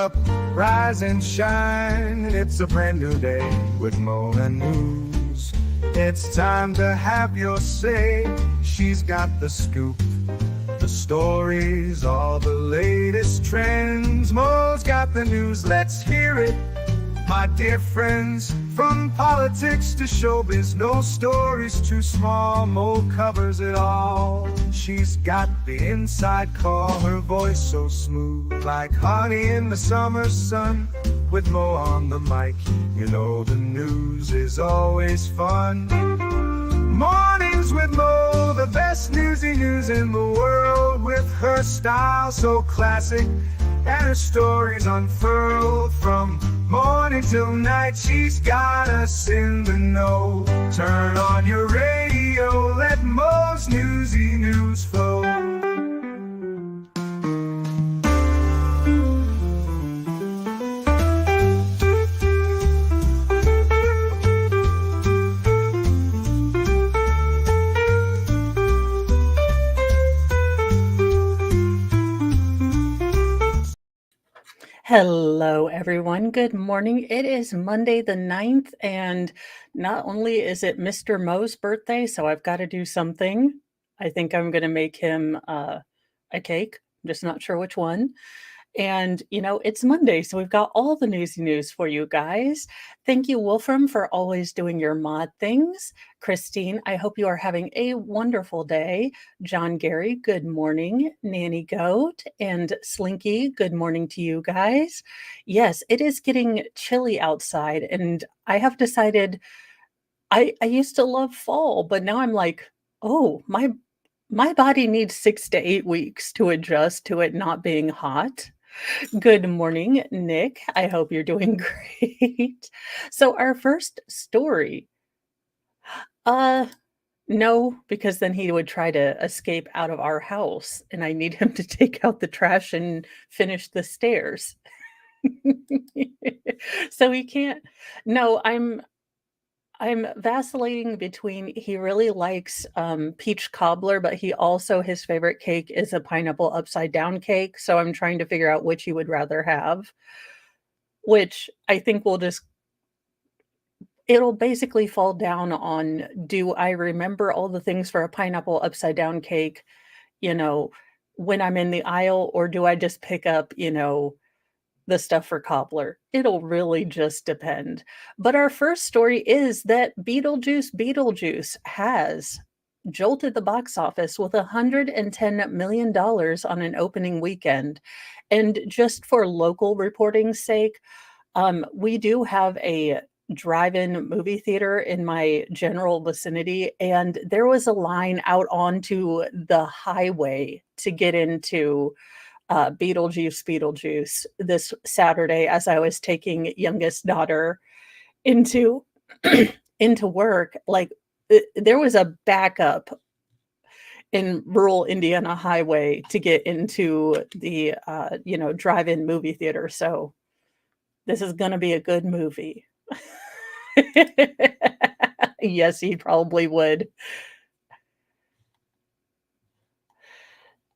up, rise and shine. It's a brand new day with Mo and News. It's time to have your say. She's got the scoop, the stories, all the latest trends. Mo's got the news, let's hear it. My dear friends, from politics to showbiz, no story's too small. Mo covers it all. She's got the inside call, her voice so smooth, like honey in the summer sun. With Mo on the mic, you know the news is always fun. Mornings with Mo, the best newsy news in the world. With her style so classic and her stories unfurled, from morning till night, she's got us in the know. Turn on your radio, let Mo's newsy news flow. Hello, everyone. Good morning. It is Monday the 9th, and not only is it Mr. Mo's birthday, so I've got to do something. I think I'm going to make him a cake. I'm just not sure which one. And, it's Monday, so we've got all the newsy news for you guys. Thank you, Wolfram, for always doing your mod things. Christine, I hope you are having a wonderful day. John Gary, good morning. Nanny Goat and Slinky, good morning to you guys. Yes, it is getting chilly outside, and I have decided I used to love fall, but now I'm like, oh, my body needs 6 to 8 weeks to adjust to it not being hot. Good morning, Nick. I hope you're doing great. So our first story, uh, no, because then he would try to escape out of our house, and I need him to take out the trash and finish the stairs. So he can't. No, I'm vacillating between he really likes peach cobbler, but he also his favorite cake is a pineapple upside down cake. So I'm trying to figure out which he would rather have, which I think it'll basically fall down on, do I remember all the things for a pineapple upside down cake, you know, when I'm in the aisle, or do I just pick up, the stuff for cobbler? It'll really just depend. But our first story is that Beetlejuice has jolted the box office with $110 million on an opening weekend. And just for local reporting's sake, we do have a drive-in movie theater in my general vicinity, and there was a line out onto the highway to get into Beetlejuice this Saturday as I was taking youngest daughter into into work. Like there was a backup in rural Indiana highway to get into the drive-in movie theater. So this is going to be a good movie. Yes, he probably would.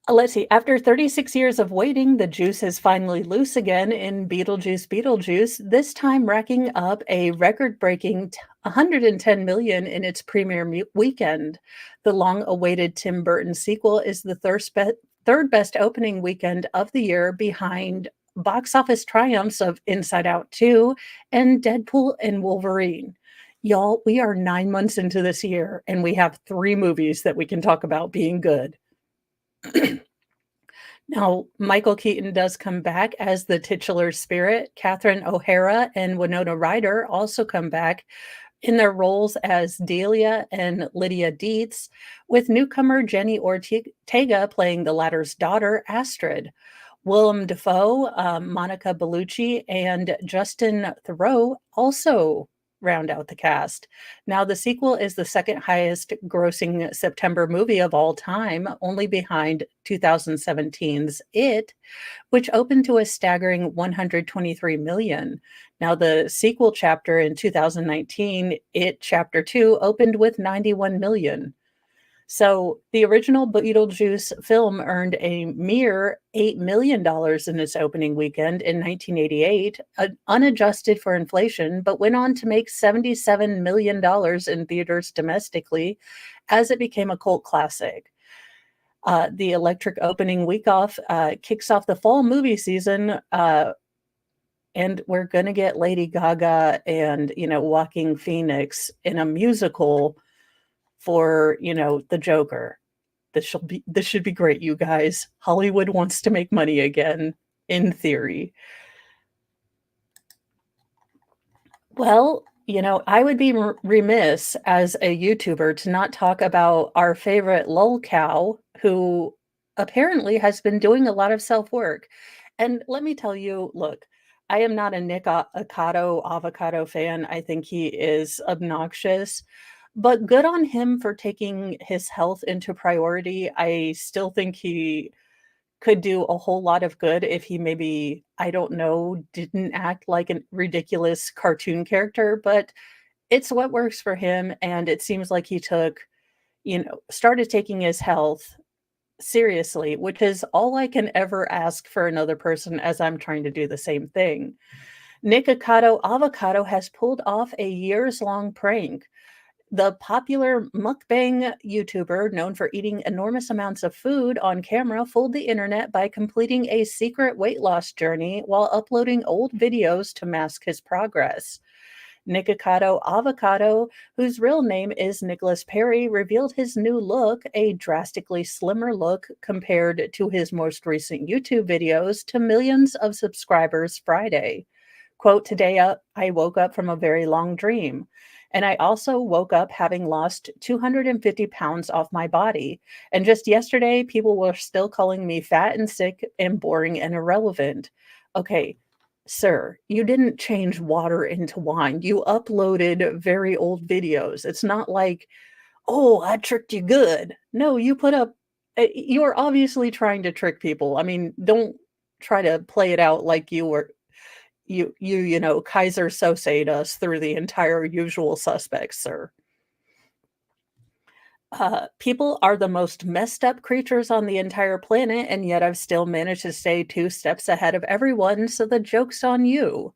Let's see. After 36 years of waiting, the juice is finally loose again in Beetlejuice, this time racking up a record-breaking $110 million in its premiere weekend. The long-awaited Tim Burton sequel is the third best opening weekend of the year, behind box office triumphs of Inside Out 2 and Deadpool and Wolverine. Y'all, we are 9 months into this year, and we have 3 movies that we can talk about being good. Now, Michael Keaton does come back as the titular spirit. Catherine O'Hara and Winona Ryder also come back in their roles as Delia and Lydia Dietz, with newcomer Jenny Ortega playing the latter's daughter, Astrid. Willem Dafoe, Monica Bellucci, and Justin Theroux also round out the cast. Now, the sequel is the second highest grossing September movie of all time, only behind 2017's It, which opened to a staggering $123 million. Now, the sequel chapter in 2019, It Chapter 2, opened with $91 million. So the original Beetlejuice film earned a mere $8 million dollars in its opening weekend in 1988, unadjusted for inflation, but went on to make $77 million dollars in theaters domestically as it became a cult classic. The electric opening week off kicks off the fall movie season, and we're going to get Lady Gaga and, Joaquin Phoenix in a musical for, the Joker. This should be great, you guys. Hollywood wants to make money again, in theory. Well, I would be remiss as a YouTuber to not talk about our favorite lol cow, who apparently has been doing a lot of self-work. And let me tell you, look, I am not a Nick avocado fan. I think he is obnoxious, but good on him for taking his health into priority. I still think he could do a whole lot of good if he maybe, I don't know, didn't act like a ridiculous cartoon character, but it's what works for him. And it seems like he started taking his health seriously, which is all I can ever ask for another person as I'm trying to do the same thing. Nick Avocado has pulled off a years long prank. The popular mukbang YouTuber, known for eating enormous amounts of food on camera, fooled the internet by completing a secret weight loss journey while uploading old videos to mask his progress. Nikocado Avocado, whose real name is Nicholas Perry, revealed his new look, a drastically slimmer look compared to his most recent YouTube videos, to millions of subscribers Friday. Quote, today I woke up from a very long dream. And I also woke up having lost 250 pounds off my body. And just yesterday, people were still calling me fat and sick and boring and irrelevant. Okay, sir, you didn't change water into wine. You uploaded very old videos. It's not like, oh, I tricked you good. No, you put up, you're obviously trying to trick people. I mean, don't try to play it out like Kaiser Sosa'd us through the entire Usual Suspects, sir. People are the most messed up creatures on the entire planet, and yet I've still managed to stay 2 steps ahead of everyone, so the joke's on you.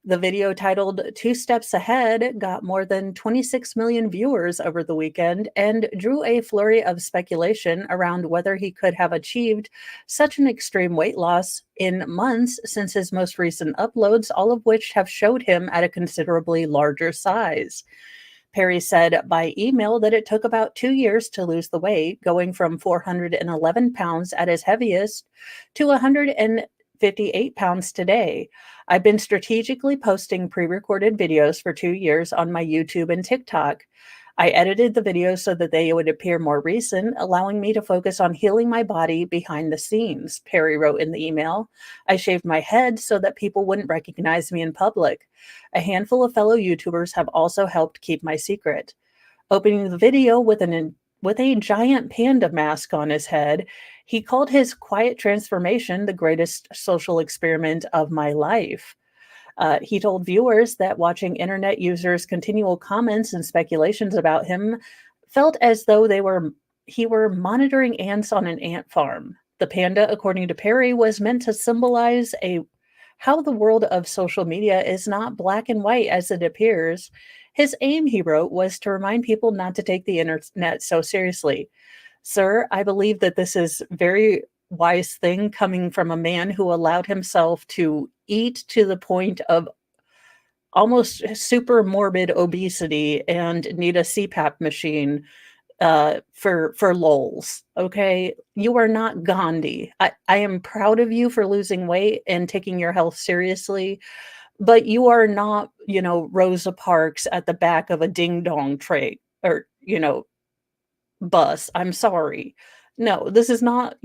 The video, titled Two Steps Ahead, got more than 26 million viewers over the weekend and drew a flurry of speculation around whether he could have achieved such an extreme weight loss in months since his most recent uploads, all of which have showed him at a considerably larger size. Perry said by email that it took about 2 years to lose the weight, going from 411 pounds at his heaviest to 158 pounds today. I've been strategically posting pre-recorded videos for 2 years on my YouTube and TikTok. I edited the videos so that they would appear more recent, allowing me to focus on healing my body behind the scenes, Perry wrote in the email. I shaved my head so that people wouldn't recognize me in public. A handful of fellow YouTubers have also helped keep my secret. Opening the video with a giant panda mask on his head, he called his quiet transformation the greatest social experiment of my life. He told viewers that watching internet users' continual comments and speculations about him felt as though he were monitoring ants on an ant farm. The panda, according to Perry, was meant to symbolize how the world of social media is not black and white as it appears. His aim, he wrote, was to remind people not to take the internet so seriously. Sir, I believe that this is very wise thing coming from a man who allowed himself to eat to the point of almost super morbid obesity and need a CPAP machine for lols. Okay, you are not Gandhi. I am proud of you for losing weight and taking your health seriously, but you are not, Rosa Parks at the back of a ding dong tray or bus. I'm sorry. No, this is not,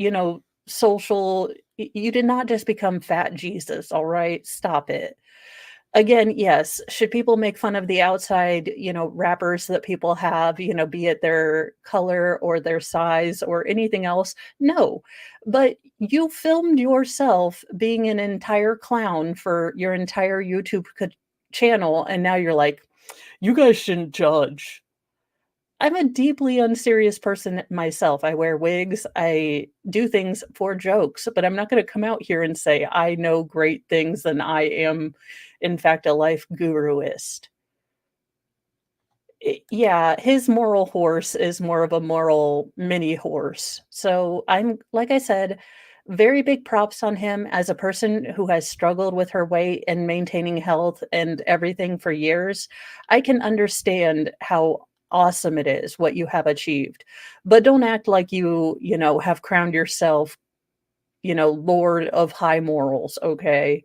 social. You did not just become fat Jesus. All right, stop it. Again, yes, should people make fun of the outside, wrappers that people have, be it their color or their size or anything else? No. But you filmed yourself being an entire clown for your entire YouTube channel, and now you're like, you guys shouldn't judge. I'm a deeply unserious person myself. I wear wigs, I do things for jokes, but I'm not gonna come out here and say I know great things and I am, in fact, a life guruist. Yeah, his moral horse is more of a moral mini horse. So I'm like I said, very big props on him as a person who has struggled with her weight and maintaining health and everything for years. I can understand how awesome it is what you have achieved. But don't act like you have crowned yourself, lord of high morals, okay?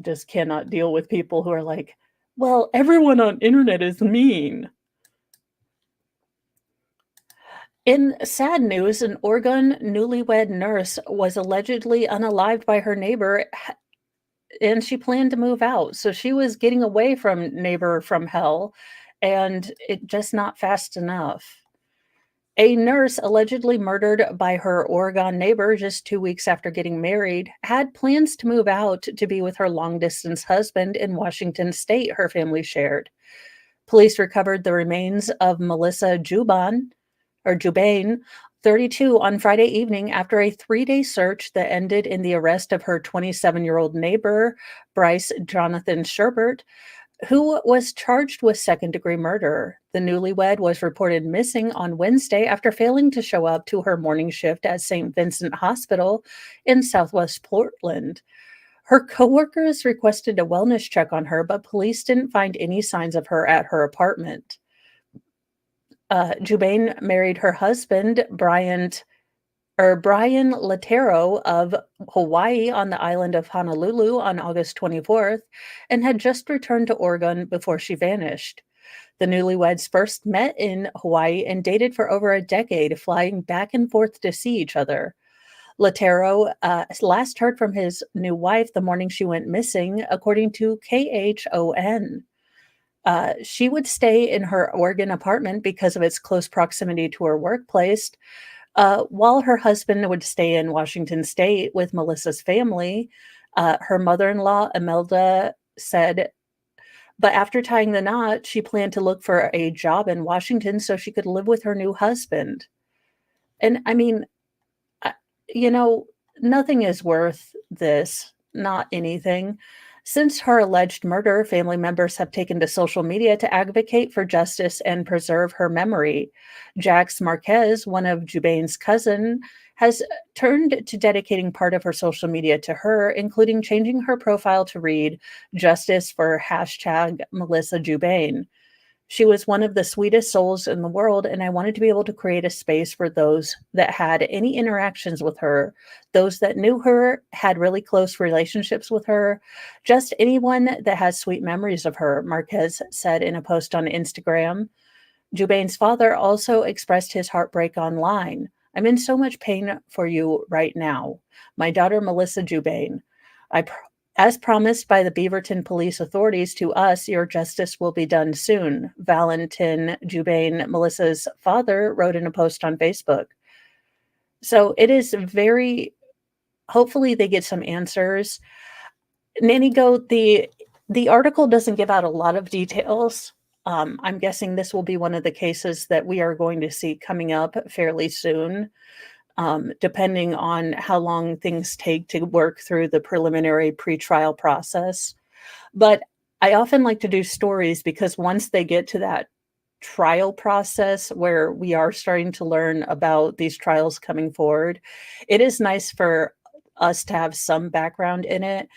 Just cannot deal with people who are like, "Well, everyone on internet is mean." In sad news, an Oregon newlywed nurse was allegedly unalived by her neighbor, and she planned to move out. So she was getting away from neighbor from hell, and it just not fast enough. A nurse allegedly murdered by her Oregon neighbor just 2 weeks after getting married had plans to move out to be with her long distance husband in Washington state, her family shared. Police recovered the remains of Melissa Jubain, 32, on Friday evening after a 3-day search that ended in the arrest of her 27-year-old neighbor, Bryce Jonathan Sherbert, who was charged with second-degree murder. The newlywed was reported missing on Wednesday after failing to show up to her morning shift at St. Vincent Hospital in Southwest Portland. Her coworkers requested a wellness check on her, but police didn't find any signs of her at her apartment. Jubain married her husband, Brian Latero of Hawaii on the island of Honolulu on August 24th and had just returned to Oregon before she vanished. The newlyweds first met in Hawaii and dated for over a decade, flying back and forth to see each other. Latero last heard from his new wife the morning she went missing, according to KHON. She would stay in her Oregon apartment because of its close proximity to her workplace, while her husband would stay in Washington state with Melissa's family. Her mother in law, Imelda, said, but after tying the knot, she planned to look for a job in Washington so she could live with her new husband. And I mean, I you know, nothing is worth this, not anything. Since her alleged murder, family members have taken to social media to advocate for justice and preserve her memory. Jax Marquez, one of Jubain's cousin, has turned to dedicating part of her social media to her, including changing her profile to read "Justice for hashtag Melissa Jubain." She was one of the sweetest souls in the world, and I wanted to be able to create a space for those that had any interactions with her, those that knew her, had really close relationships with her, just anyone that has sweet memories of her, Marquez said in a post on Instagram. Jubain's father also expressed his heartbreak online. I'm in so much pain for you right now. My daughter, Melissa Jubain. I pr- as promised by the Beaverton police authorities to us, your justice will be done soon. Valentin Jubain, Melissa's father, wrote in a post on Facebook. So it is very, hopefully they get some answers. Nanny Goat, the article doesn't give out a lot of details. I'm guessing this will be one of the cases that we are going to see coming up fairly soon, depending on how long things take to work through the preliminary pretrial process. But I often like to do stories because once they get to that trial process where we are starting to learn about these trials coming forward, it is nice for us to have some background in it.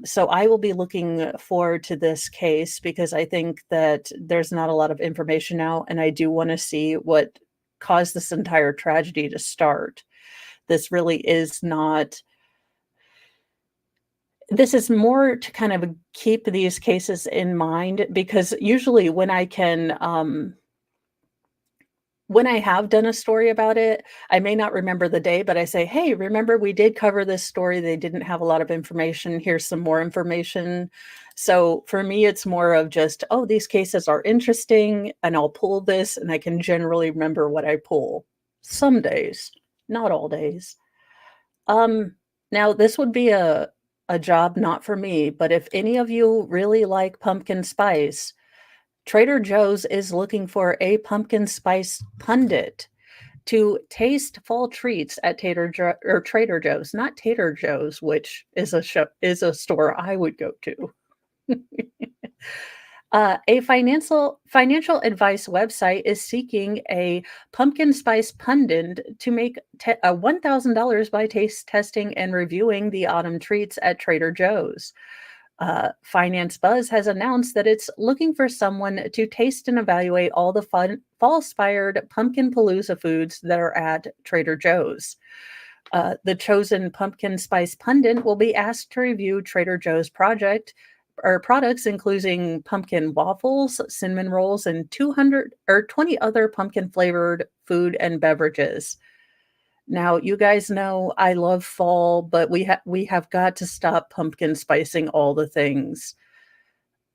So I will be looking forward to this case because I think that there's not a lot of information now, and I do want to see what caused this entire tragedy to start. This really is not, this is more to kind of keep these cases in mind because usually when I have done a story about it, I may not remember the day, but I say, "Hey, remember we did cover this story. They didn't have a lot of information. Here's some more information." So for me, it's more of just, "Oh, these cases are interesting, and I'll pull this, and I can generally remember what I pull." Some days, not all days. Um, Now this would be a job not for me, but if any of you really like pumpkin spice, Trader Joe's is looking for a pumpkin spice pundit to taste fall treats at Trader Joe's, not Tater Joe's, which is a store I would go to. A financial advice website is seeking a pumpkin spice pundit to make $1,000 by taste testing and reviewing the autumn treats at Trader Joe's. Finance Buzz has announced that it's looking for someone to taste and evaluate all the fun, fall-inspired pumpkin palooza foods that are at Trader Joe's. The chosen pumpkin spice pundit will be asked to review Trader Joe's project or products, including pumpkin waffles, cinnamon rolls, and 200 or 20 other pumpkin flavored food and beverages. Now, you guys know I love fall, but we have got to stop pumpkin spicing all the things.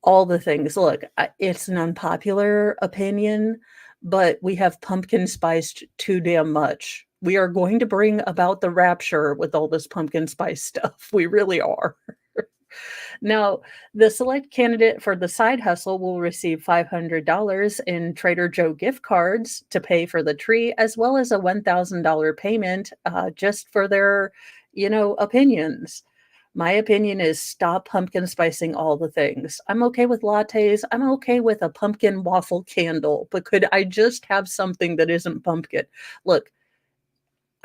All the things. Look, it's an unpopular opinion, but we have pumpkin spiced too damn much. We are going to bring about the rapture with all this pumpkin spice stuff. We really are. Now, the select candidate for the side hustle will receive $500 in Trader Joe gift cards to pay for the tree, as well as a $1,000 payment just for their, opinions. My opinion is stop pumpkin spicing all the things. I'm okay with lattes. I'm okay with a pumpkin waffle candle, but could I just have something that isn't pumpkin? Look,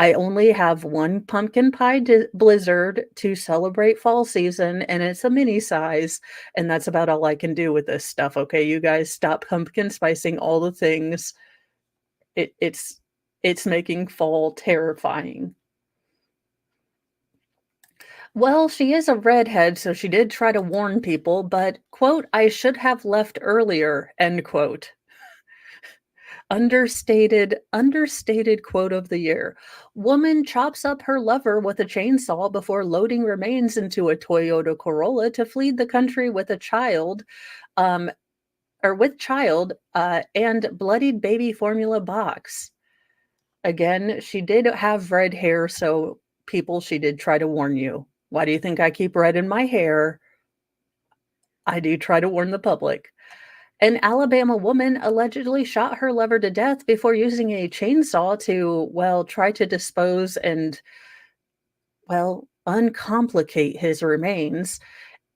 I only have one pumpkin pie blizzard to celebrate fall season, and it's a mini size, and that's about all I can do with this stuff, okay, you guys? Stop pumpkin spicing all the things. It's making fall terrifying. Well, she is a redhead, so she did try to warn people, but, quote, "I should have left earlier," end quote. Understated quote of the year. Woman chops up her lover with a chainsaw before loading remains into a Toyota Corolla to flee the country with a child, um, and bloodied baby formula box. Again, she did have red hair, so people, she did try to warn you. Why do you think I keep red in my hair? I do try to warn the public. An Alabama woman allegedly shot her lover to death before using a chainsaw to, well, try to dispose and, well, uncomplicate his remains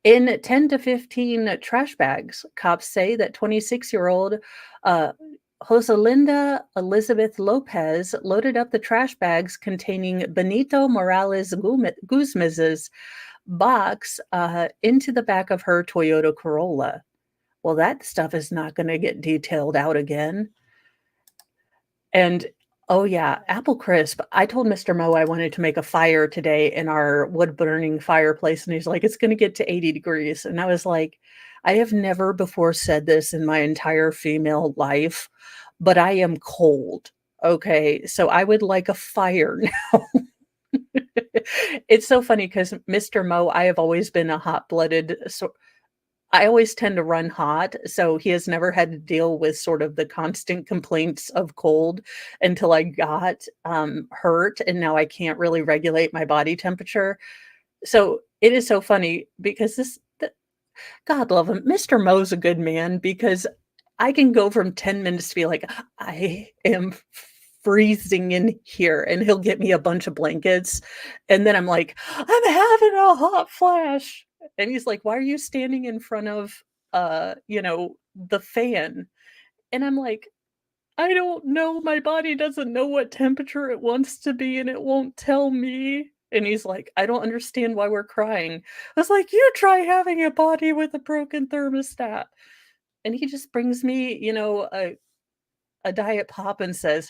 in 10 to 15 trash bags. Cops say that 26-year-old uh, Joselinda Elizabeth Lopez loaded up the trash bags containing Benito Morales Guzmiz's box into the back of her Toyota Corolla. Well, that stuff is not gonna get detailed out again. And, oh, yeah, apple crisp. I told Mr. Mo I wanted to make a fire today in our wood-burning fireplace, and he's like, "It's gonna get to 80 degrees." And I was like, "I have never before said this in my entire female life, but I am cold, okay? So I would like a fire now." It's so funny because Mr. Mo, I have always been a hot-blooded I always tend to run hot, so he has never had to deal with sort of the constant complaints of cold until I got, hurt, and now I can't really regulate my body temperature. So, it is so funny because God love him, Mr. Mo's a good man because I can go from 10 minutes to be like, "I am freezing in here," and he'll get me a bunch of blankets, and then I'm like, "I'm having a hot flash." And he's like, "Why are you standing in front of, the fan?" And I'm like, "I don't know, my body doesn't know what temperature it wants to be, and it won't tell me." And he's like, "I don't understand why we're crying." I was like, "You try having a body with a broken thermostat." And he just brings me, a diet pop and says,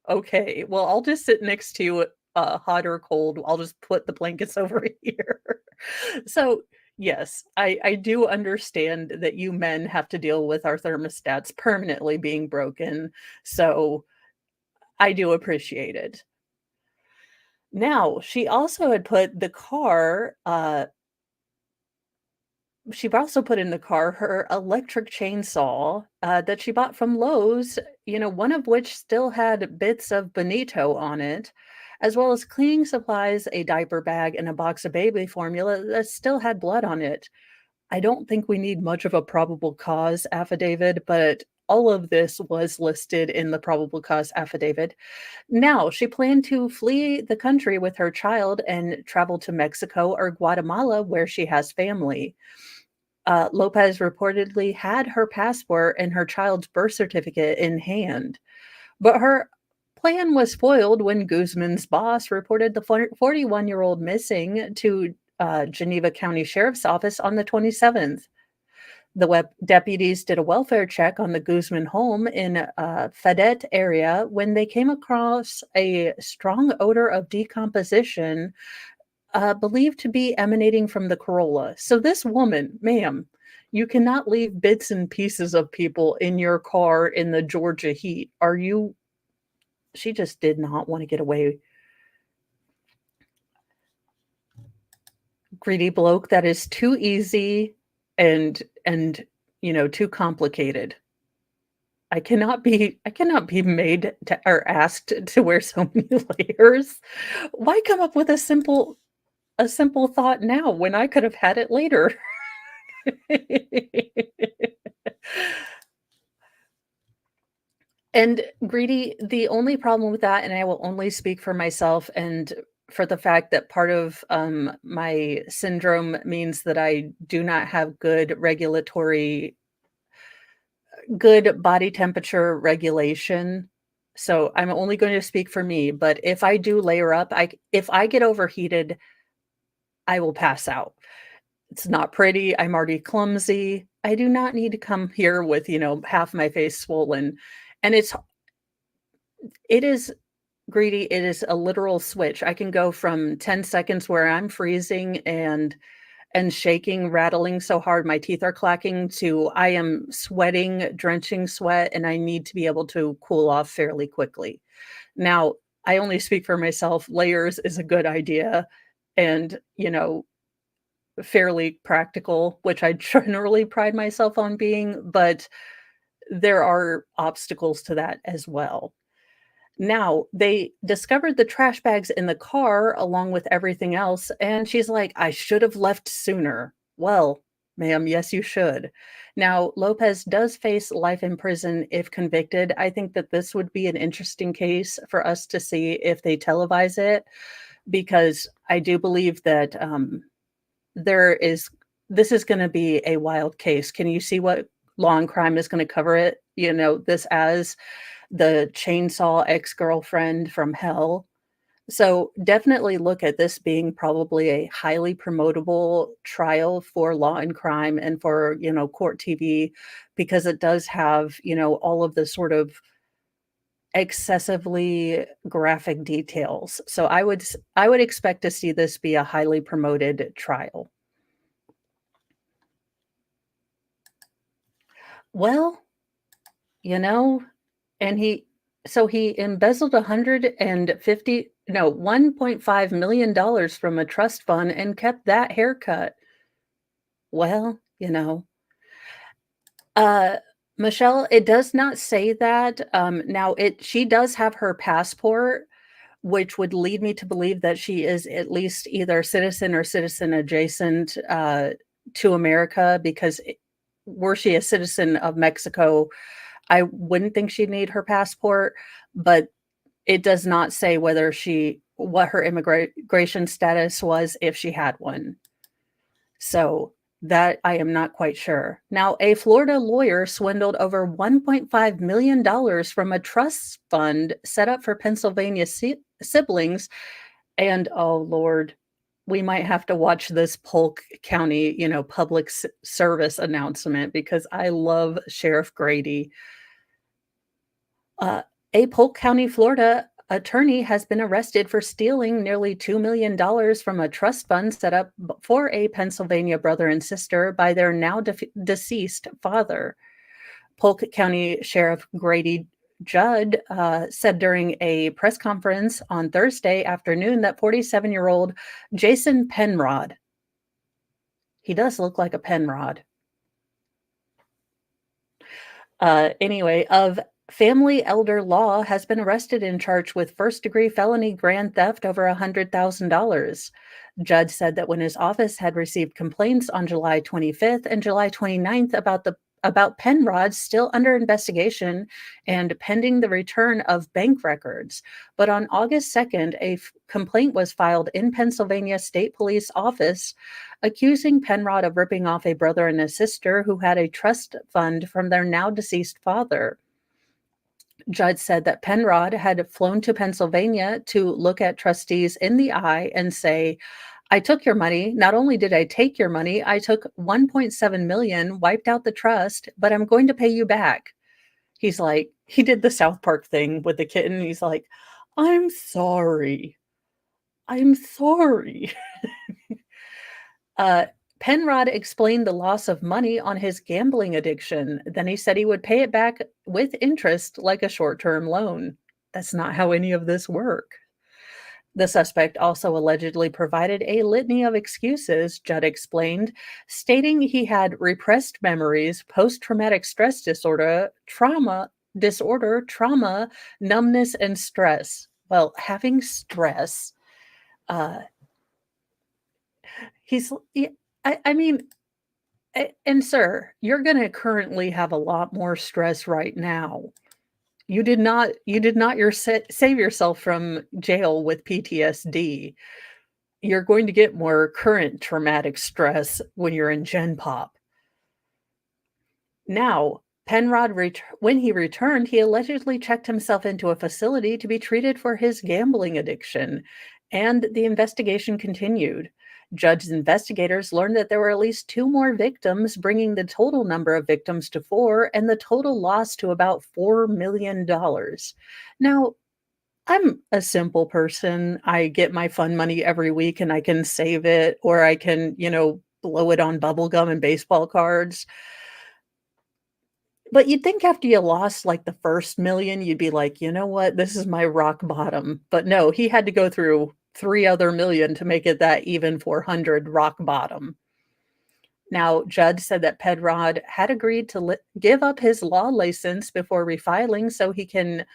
"Okay, well, I'll just sit next to you, hot or cold. I'll just put the blankets over here." So, yes, I do understand that you men have to deal with our thermostats permanently being broken, so I do appreciate it. Now, she also had put the car, she also put in the car her electric chainsaw, that she bought from Lowe's, one of which still had bits of Bonito on it, as well as cleaning supplies, a diaper bag, and a box of baby formula that still had blood on it. I don't think we need much of a probable cause affidavit, but all of this was listed in the probable cause affidavit. Now, she planned to flee the country with her child and travel to Mexico or Guatemala, where she has family. Lopez reportedly had her passport and her child's birth certificate in hand, but her plan was foiled when Guzman's boss reported the 41-year-old missing to Geneva County Sheriff's Office on the 27th. The deputies did a welfare check on the Guzman home in Fayette area when they came across a strong odor of decomposition, believed to be emanating from the Corolla. So this woman, ma'am, you cannot leave bits and pieces of people in your car in the Georgia heat. Are you? She just did not want to get away. Greedy bloke, that is too easy and too complicated. I cannot be made to or asked to wear so many layers. Why come up with a simple thought now when I could have had it later? And greedy, the only problem with that, and I will only speak for myself and for the fact that part of my syndrome means that I do not have good body temperature regulation. So I'm only going to speak for me, but if I do layer up, if I get overheated, I will pass out. It's not pretty. I'm already clumsy. I do not need to come here with, half my face swollen. And it is greedy. It is a literal switch. I can go from 10 seconds where I'm freezing and shaking, rattling so hard my teeth are clacking to I am sweating, drenching sweat, and I need to be able to cool off fairly quickly. Now, I only speak for myself. Layers is a good idea and, fairly practical, which I generally pride myself on being, but there are obstacles to that as well. Now, they discovered the trash bags in the car along with everything else, and she's like, "I should have left sooner." Well, ma'am, yes, you should. Now, Lopez does face life in prison if convicted. I think that this would be an interesting case for us to see if they televise it, because I do believe that there is this is gonna be a wild case. Can you see what Law and Crime is gonna cover it? This as the chainsaw ex-girlfriend from hell. So definitely look at this being probably a highly promotable trial for Law and Crime and for, court TV, because it does have, all of the sort of excessively graphic details. So I would expect to see this be a highly promoted trial. Well, you know, and he embezzled 150 no, $1.5 million dollars from a trust fund and kept that haircut. Well, uh, Michelle, it does not say that. Now she does have her passport, which would lead me to believe that she is at least either citizen or citizen adjacent to America, because were she a citizen of Mexico, I wouldn't think she'd need her passport, but it does not say what her immigration status was if she had one. So that I am not quite sure. Now, a Florida lawyer swindled over $1.5 million dollars from a trust fund set up for Pennsylvania siblings. And oh Lord, we might have to watch this Polk County, public service announcement, because I love Sheriff Grady. Uh, a Polk County, Florida attorney has been arrested for stealing nearly $2 million dollars from a trust fund set up for a Pennsylvania brother and sister by their now deceased father. Polk County Sheriff Grady Judd said during a press conference on Thursday afternoon that 47-year-old Jason Penrod, he does look like a Penrod, anyway, of Family elder Law has been arrested and charged with first-degree felony grand theft over $100,000. Judd said that when his office had received complaints on July 25th and July 29th about Penrod still under investigation and pending the return of bank records. But on August 2nd, a complaint was filed in Pennsylvania State Police office accusing Penrod of ripping off a brother and a sister who had a trust fund from their now deceased father. Judd said that Penrod had flown to Pennsylvania to look at trustees in the eye and say, "I took your money. Not only did I take your money, I took 1.7 million, wiped out the trust, but I'm going to pay you back." He's like, he did the South Park thing with the kitten. He's like, "I'm sorry. I'm sorry." Uh, Penrod explained the loss of money on his gambling addiction. Then he said he would pay it back with interest like a short-term loan. That's not how any of this works. The suspect also allegedly provided a litany of excuses, Judd explained, stating he had repressed memories, post-traumatic stress trauma, numbness, and stress. Well, having stress, uh, he's, I mean, and sir, you're going to currently have a lot more stress right now. You did not save yourself from jail with PTSD. You're going to get more current traumatic stress when you're in Gen Pop. Now, when he returned, he allegedly checked himself into a facility to be treated for his gambling addiction, and the investigation continued. Judge's investigators learned that there were at least 2 more victims, bringing the total number of victims to 4 and the total loss to about $4 million. Now, I'm a simple person. I get my fun money every week and I can save it, or I can, blow it on bubble gum and baseball cards. But you'd think after you lost like the first million, you'd be like, you know what? This is my rock bottom. But no, he had to go through 3 other million to make it that even 400 rock bottom. Now, Judd said that Penrod had agreed to give up his law license before refiling so he can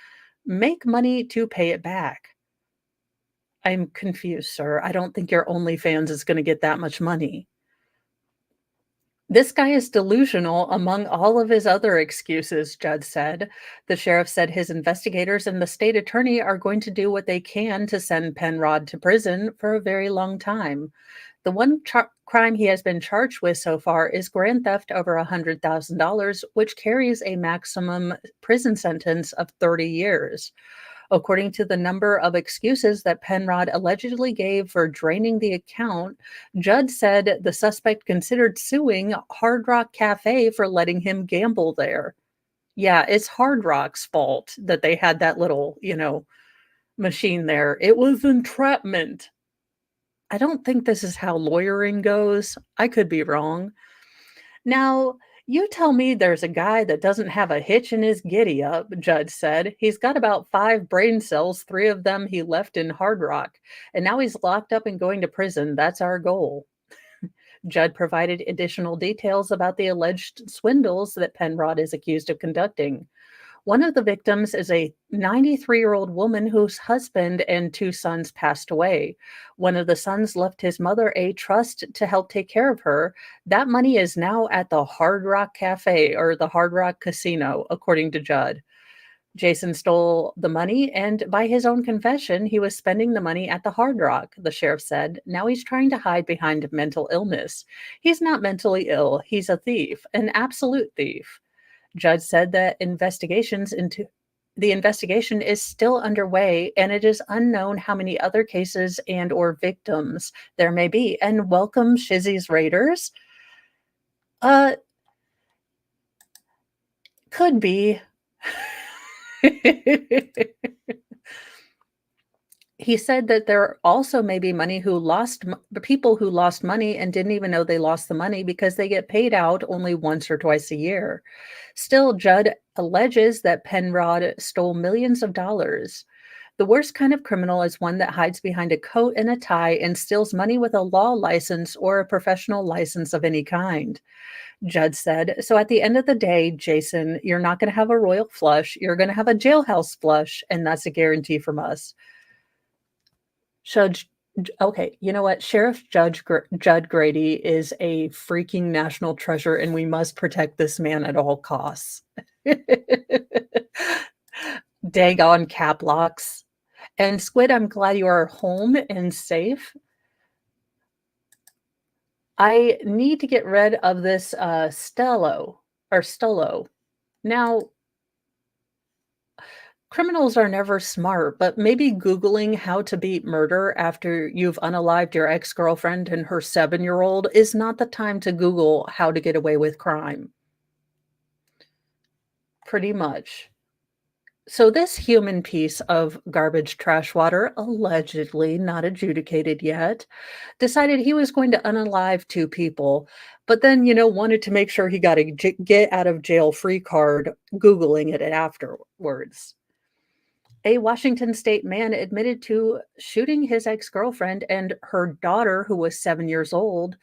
make money to pay it back. I'm confused, sir. I don't think your OnlyFans is going to get that much money. This guy is delusional among all of his other excuses, Judd said. The sheriff said his investigators and the state attorney are going to do what they can to send Penrod to prison for a very long time. The one crime he has been charged with so far is grand theft over $100,000, which carries a maximum prison sentence of 30 years. According to the number of excuses that Penrod allegedly gave for draining the account, Judd said the suspect considered suing Hard Rock Cafe for letting him gamble there. Yeah, it's Hard Rock's fault that they had that little, machine there. It was entrapment. I don't think this is how lawyering goes. I could be wrong. Now, you tell me there's a guy that doesn't have a hitch in his giddy up, Judd said. He's got about 5 brain cells, 3 of them he left in Hard Rock, and now he's locked up and going to prison. That's our goal. Judd provided additional details about the alleged swindles that Penrod is accused of conducting. One of the victims is a 93-year-old woman whose husband and 2 sons passed away. One of the sons left his mother a trust to help take care of her. That money is now at the Hard Rock Cafe or the Hard Rock Casino, according to Judd. Jason stole the money, and by his own confession, he was spending the money at the Hard Rock, the sheriff said. Now he's trying to hide behind mental illness. He's not mentally ill. He's a thief, an absolute thief. Judd said that the investigation is still underway, and it is unknown how many other cases and or victims there may be. And welcome, Shizzy's Raiders. Could be. He said that there also may be people who lost money and didn't even know they lost the money because they get paid out only once or twice a year. Still, Judd alleges that Penrod stole millions of dollars. The worst kind of criminal is one that hides behind a coat and a tie and steals money with a law license or a professional license of any kind, Judd said. So at the end of the day, Jason, you're not going to have a royal flush. You're going to have a jailhouse flush, and that's a guarantee from us. Judge, okay, you know what? Judd Grady is a freaking national treasure, and we must protect this man at all costs. Dang on cap locks. And Squid, I'm glad you are home and safe. I need to get rid of this Stolo. Now, criminals are never smart, but maybe Googling how to beat murder after you've unalived your ex-girlfriend and her 7-year-old is not the time to Google how to get away with crime. Pretty much. So this human piece of garbage trash water, allegedly not adjudicated yet, decided he was going to unalive 2 people, but then, wanted to make sure he got a get out of jail free card, Googling it afterwards. A Washington state man admitted to shooting his ex-girlfriend and her daughter, who was 7 years old,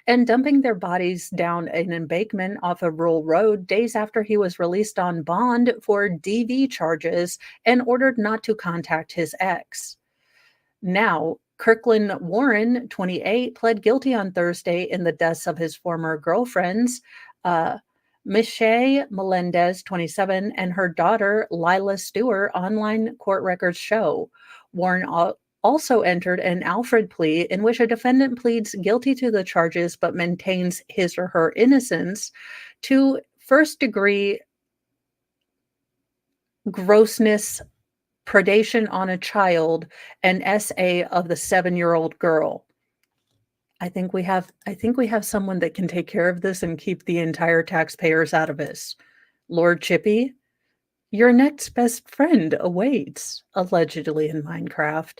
and dumping their bodies down an embankment off a rural road days after he was released on bond for DV charges and ordered not to contact his ex. Now, Kirkland Warren, 28, pled guilty on Thursday in the deaths of his former girlfriends, Michelle Melendez, 27, and her daughter, Lila Stewart, online court records show. Warren also entered an Alfred plea in which a defendant pleads guilty to the charges but maintains his or her innocence to first-degree grossness, predation on a child, and SA of the 7-year-old girl. I think we have someone that can take care of this and keep the entire taxpayers out of this. Lord Chippy, your next best friend awaits, allegedly in Minecraft.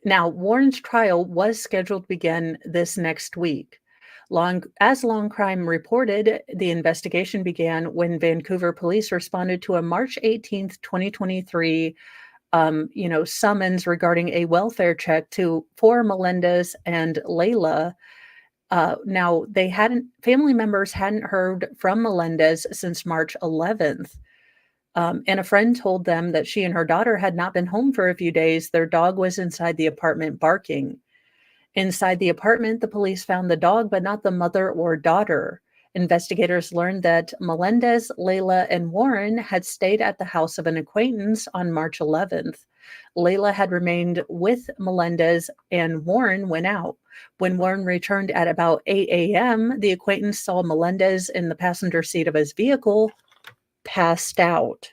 Now, Warren's trial was scheduled to begin this next week. As Long Crime reported, the investigation began when Vancouver police responded to a March 18th, 2023 summons regarding a welfare check for Melendez and Layla. Now, family members hadn't heard from Melendez since March 11th. And a friend told them that she and her daughter had not been home for a few days. Their dog was inside the apartment barking. Inside the apartment, the police found the dog, but not the mother or daughter. Investigators learned that Melendez, Layla, and Warren had stayed at the house of an acquaintance on March 11th. Layla had remained with Melendez, and Warren went out. When Warren returned at about 8 a.m., the acquaintance saw Melendez in the passenger seat of his vehicle, passed out.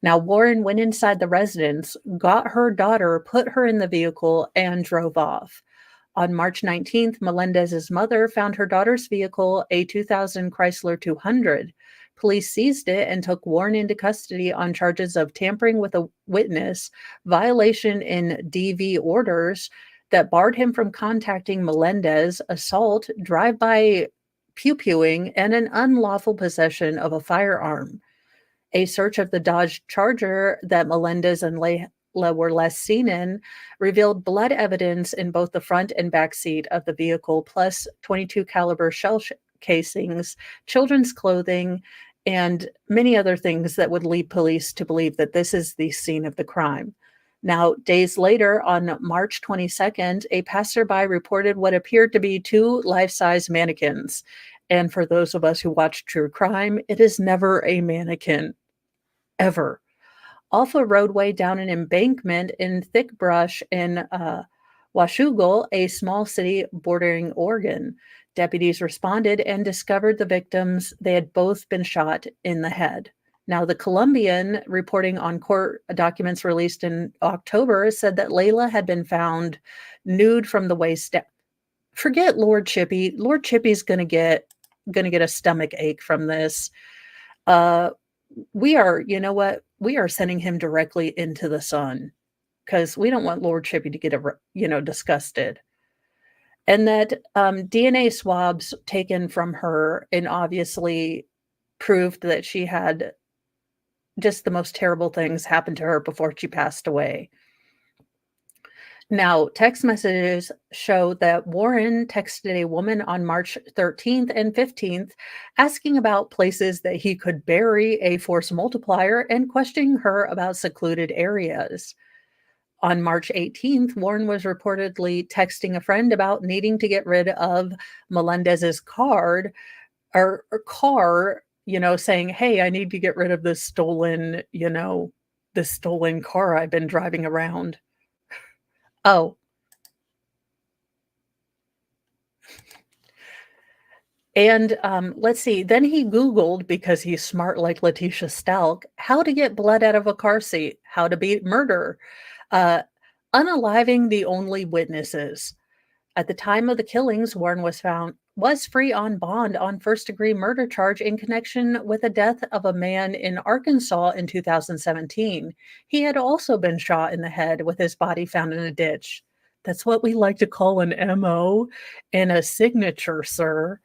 Now, Warren went inside the residence, got her daughter, put her in the vehicle, and drove off. On March 19th, Melendez's mother found her daughter's vehicle, a 2000 Chrysler 200. Police seized it and took Warren into custody on charges of tampering with a witness, violation in DV orders that barred him from contacting Melendez, assault, drive-by pew-pewing, and an unlawful possession of a firearm. A search of the Dodge Charger that Melendez and Layla were last seen in revealed blood evidence in both the front and back seat of the vehicle, plus .22 caliber shell casings, children's clothing, and many other things that would lead police to believe that this is the scene of the crime. Now, days later, on March 22nd, a passerby reported what appeared to be 2 life-size mannequins. And for those of us who watch true crime, it is never a mannequin, ever. Off a roadway down an embankment in thick brush in Washougal, a small city bordering Oregon. Deputies responded and discovered the victims. They had both been shot in the head. Now, the Colombian, reporting on court documents released in October, said that Layla had been found nude from the waist down. Forget Lord Chippy. Lord Chippy's gonna get a stomach ache from this. We are sending him directly into the sun because we don't want Lord Chippy to get disgusted. And that DNA swabs taken from her and obviously proved that she had just the most terrible things happened to her before she passed away. Now, text messages show that Warren texted a woman on March 13th and 15th asking about places that he could bury a force multiplier and questioning her about secluded areas. On March 18th, Warren was reportedly texting a friend about needing to get rid of Melendez's car, saying, "Hey, I need to get rid of this stolen car I've been driving around." Oh, and let's see. Then he Googled, because he's smart like Letitia Stalk, how to get blood out of a car seat, how to beat murder, uh, unaliving the only witnesses. At the time of the killings, Warren was free on bond on first-degree murder charge in connection with the death of a man in Arkansas in 2017. He had also been shot in the head with his body found in a ditch. That's what we like to call an MO and a signature, sir.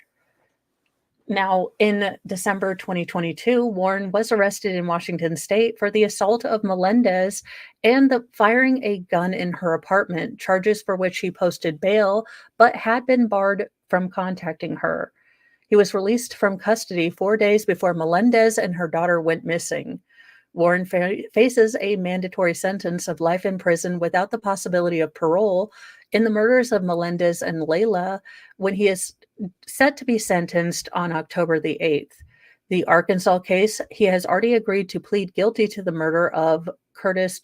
Now, in December 2022, Warren was arrested in Washington state for the assault of Melendez and the firing a gun in her apartment, charges for which he posted bail but had been barred from contacting her. He was released from custody 4 days before Melendez and her daughter went missing. Warren faces a mandatory sentence of life in prison without the possibility of parole in the murders of Melendez and Layla, when he is set to be sentenced on October the 8th. The Arkansas case, he has already agreed to plead guilty to the murder of Curtis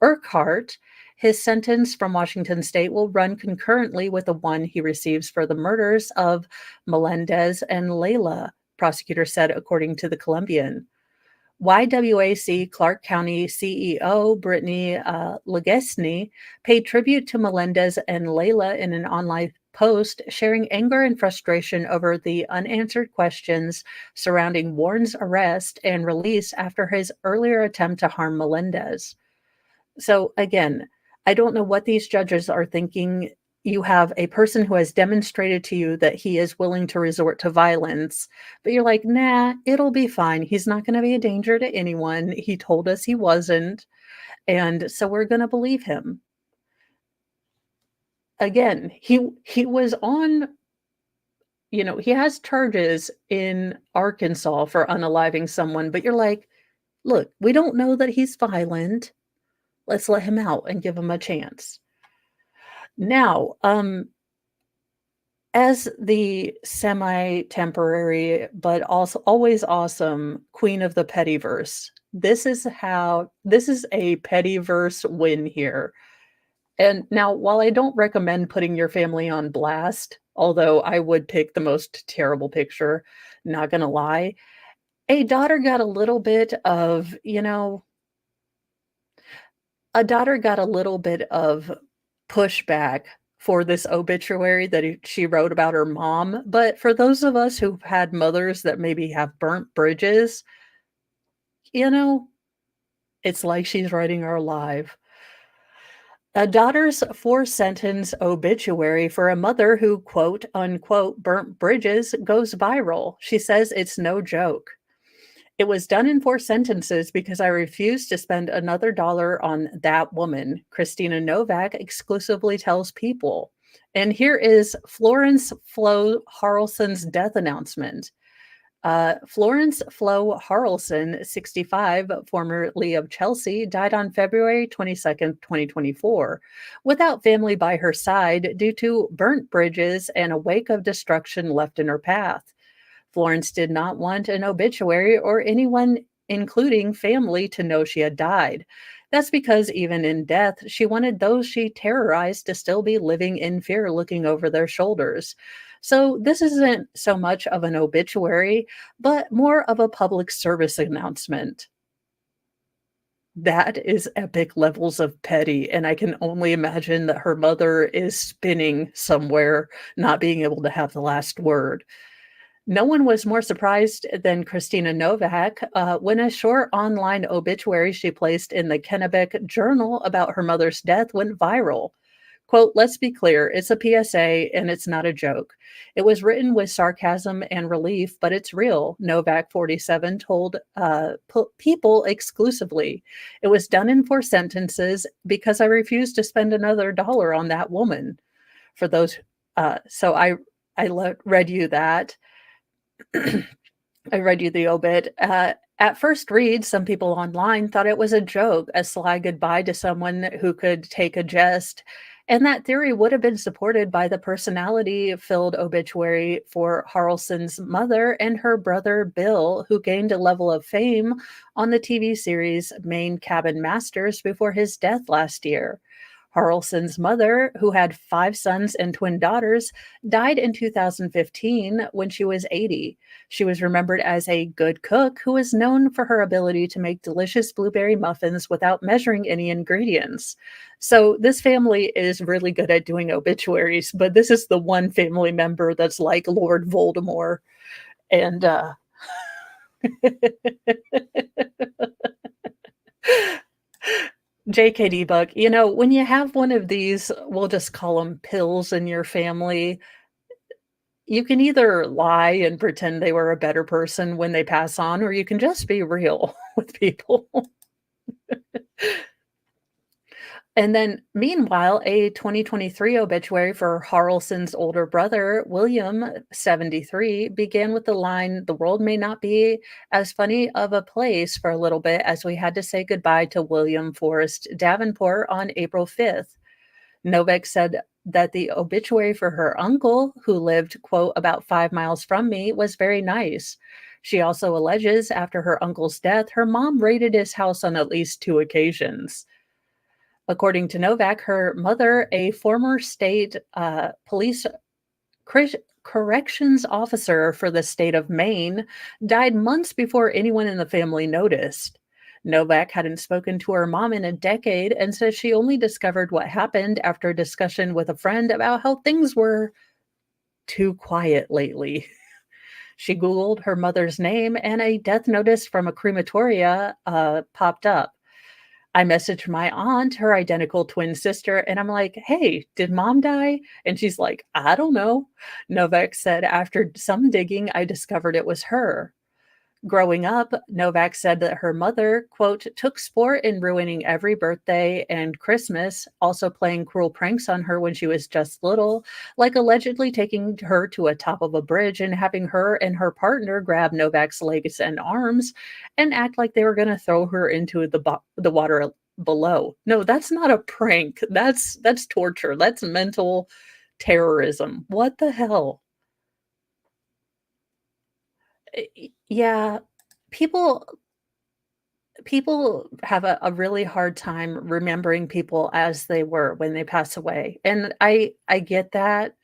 Urquhart. His sentence from Washington state will run concurrently with the one he receives for the murders of Melendez and Layla, prosecutors said, according to the Columbian. YWAC Clark County CEO Brittany Legesney paid tribute to Melendez and Layla in an online post, sharing anger and frustration over the unanswered questions surrounding Warren's arrest and release after his earlier attempt to harm Melendez. So again, I don't know what these judges are thinking. You have a person who has demonstrated to you that he is willing to resort to violence, but you're like, nah, it'll be fine. He's not going to be a danger to anyone. He told us he wasn't. And so we're going to believe him. Again, he was on, he has charges in Arkansas for unaliving someone, but you're like, look, we don't know that he's violent. Let's let him out and give him a chance. Now, as the semi-temporary but also always awesome queen of the pettyverse, this is a pettyverse win here. And now, while I don't recommend putting your family on blast, although I would pick the most terrible picture, not gonna lie, a daughter got a little bit of, pushback for this obituary that she wrote about her mom. But for those of us who've had mothers that maybe have burnt bridges, you know, it's like she's writing her live. A daughter's 4-sentence obituary for a mother who, quote unquote, burnt bridges goes viral. She says it's no joke. It was done in 4 sentences because I refused to spend another dollar on that woman, Christina Novak exclusively tells People. And here is Florence Flo Harrelson's death announcement. Florence Flo Harrelson, 65, formerly of Chelsea, died on February 22nd, 2024, without family by her side due to burnt bridges and a wake of destruction left in her path. Florence did not want an obituary or anyone, including family, to know she had died. That's because even in death, she wanted those she terrorized to still be living in fear, looking over their shoulders. So this isn't so much of an obituary, but more of a public service announcement. That is epic levels of petty, and I can only imagine that her mother is spinning somewhere, not being able to have the last word. No one was more surprised than Christina Novak when a short online obituary she placed in the Kennebec Journal about her mother's death went viral. Quote, let's be clear, it's a PSA and it's not a joke. It was written with sarcasm and relief, but it's real, Novak 47 told People exclusively. It was done in 4 sentences because I refused to spend another dollar on that woman. For those, so I read you that. I read you the obit. At first read, some people online thought it was a joke, a sly goodbye to someone who could take a jest. And that theory would have been supported by the personality filled obituary for Harrelson's mother and her brother Bill, who gained a level of fame on the TV series Maine Cabin Masters before his death last year. Harrelson's mother, who had 5 sons and twin daughters, died in 2015 when she was 80. She was remembered as a good cook who was known for her ability to make delicious blueberry muffins without measuring any ingredients. So this family is really good at doing obituaries, but this is the one family member that's like Lord Voldemort. And JKD Buck, when you have one of these, we'll just call them pills in your family, you can either lie and pretend they were a better person when they pass on, or you can just be real with people. And then, meanwhile, a 2023 obituary for Harrelson's older brother, William, 73, began with the line, the world may not be as funny of a place for a little bit as we had to say goodbye to William Forrest Davenport on April 5th. Novak said that the obituary for her uncle, who lived, quote, about 5 miles from me, was very nice. She also alleges after her uncle's death, her mom raided his house on at least 2 occasions. According to Novak, her mother, a former state police corrections officer for the state of Maine, died months before anyone in the family noticed. Novak hadn't spoken to her mom in a decade and says she only discovered what happened after a discussion with a friend about how things were too quiet lately. She Googled her mother's name and a death notice from a crematoria popped up. I messaged my aunt, her identical twin sister, and I'm like, hey, did mom die? And she's like, I don't know. Novak said, after some digging, I discovered it was her. Growing up, Novak said that her mother, quote, took sport in ruining every birthday and Christmas, also playing cruel pranks on her when she was just little, like allegedly taking her to a top of a bridge and having her and her partner grab Novak's legs and arms and act like they were going to throw her into the water below. No, that's not a prank. That's torture. That's mental terrorism. What the hell? Yeah, people people have a really hard time remembering people as they were when they pass away, and I get that,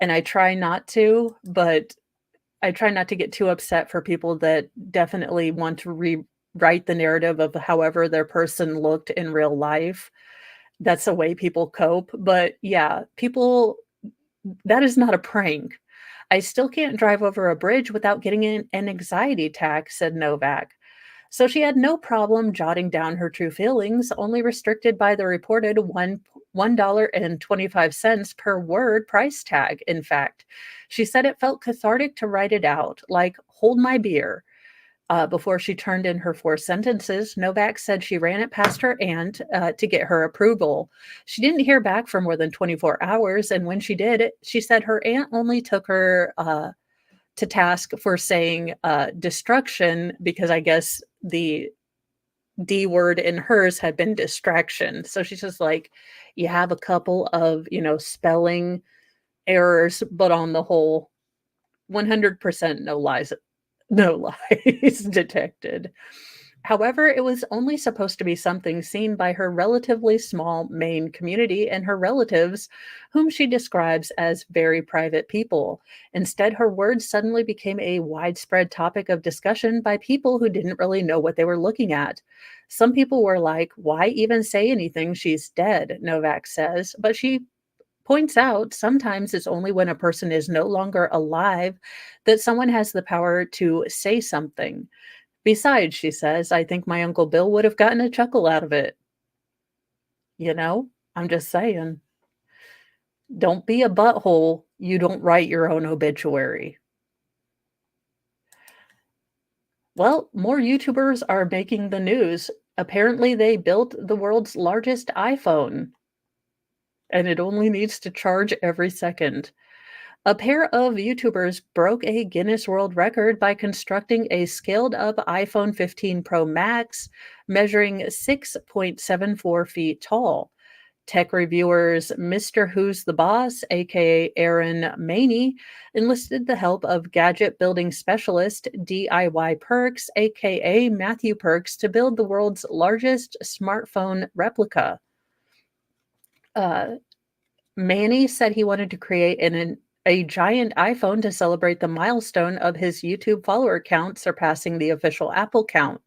and I try not to, but I try not to get too upset for people that definitely want to rewrite the narrative of however their person looked in real life. That's the way people cope, but yeah, people that is not a prank. I still can't drive over a bridge without getting an anxiety attack, said Novak. So she had no problem jotting down her true feelings, only restricted by the reported $1.25 per word price tag. In fact, she said it felt cathartic to write it out, like "hold my beer." Before she turned in her 4 sentences, Novak said she ran it past her aunt to get her approval. She didn't hear back for more than 24 hours, and when she did, she said her aunt only took her to task for saying destruction because I guess the D word in hers had been distraction. So she's just like, you have a couple of, spelling errors, but on the whole, 100% no lies detected. However, it was only supposed to be something seen by her relatively small Maine community and her relatives, whom she describes as very private people. Instead, her words suddenly became a widespread topic of discussion by people who didn't really know what they were looking at. Some people were like, why even say anything? She's dead, Novak says. But she points out sometimes it's only when a person is no longer alive that someone has the power to say something. Besides, she says, I think my Uncle Bill would have gotten a chuckle out of it. You know? I'm just saying. Don't be a butthole. You don't write your own obituary. Well, more YouTubers are making the news. Apparently, they built the world's largest iPhone, and it only needs to charge every second. A pair of YouTubers broke a Guinness World Record by constructing a scaled up iPhone 15 Pro Max measuring 6.74 feet tall. Tech reviewers Mr. Who's the Boss, aka Aaron Maney, enlisted the help of gadget building specialist DIY Perks, aka Matthew Perks, to build the world's largest smartphone replica. Uh, Manny said he wanted to create a giant iPhone to celebrate the milestone of his YouTube follower count surpassing the official Apple count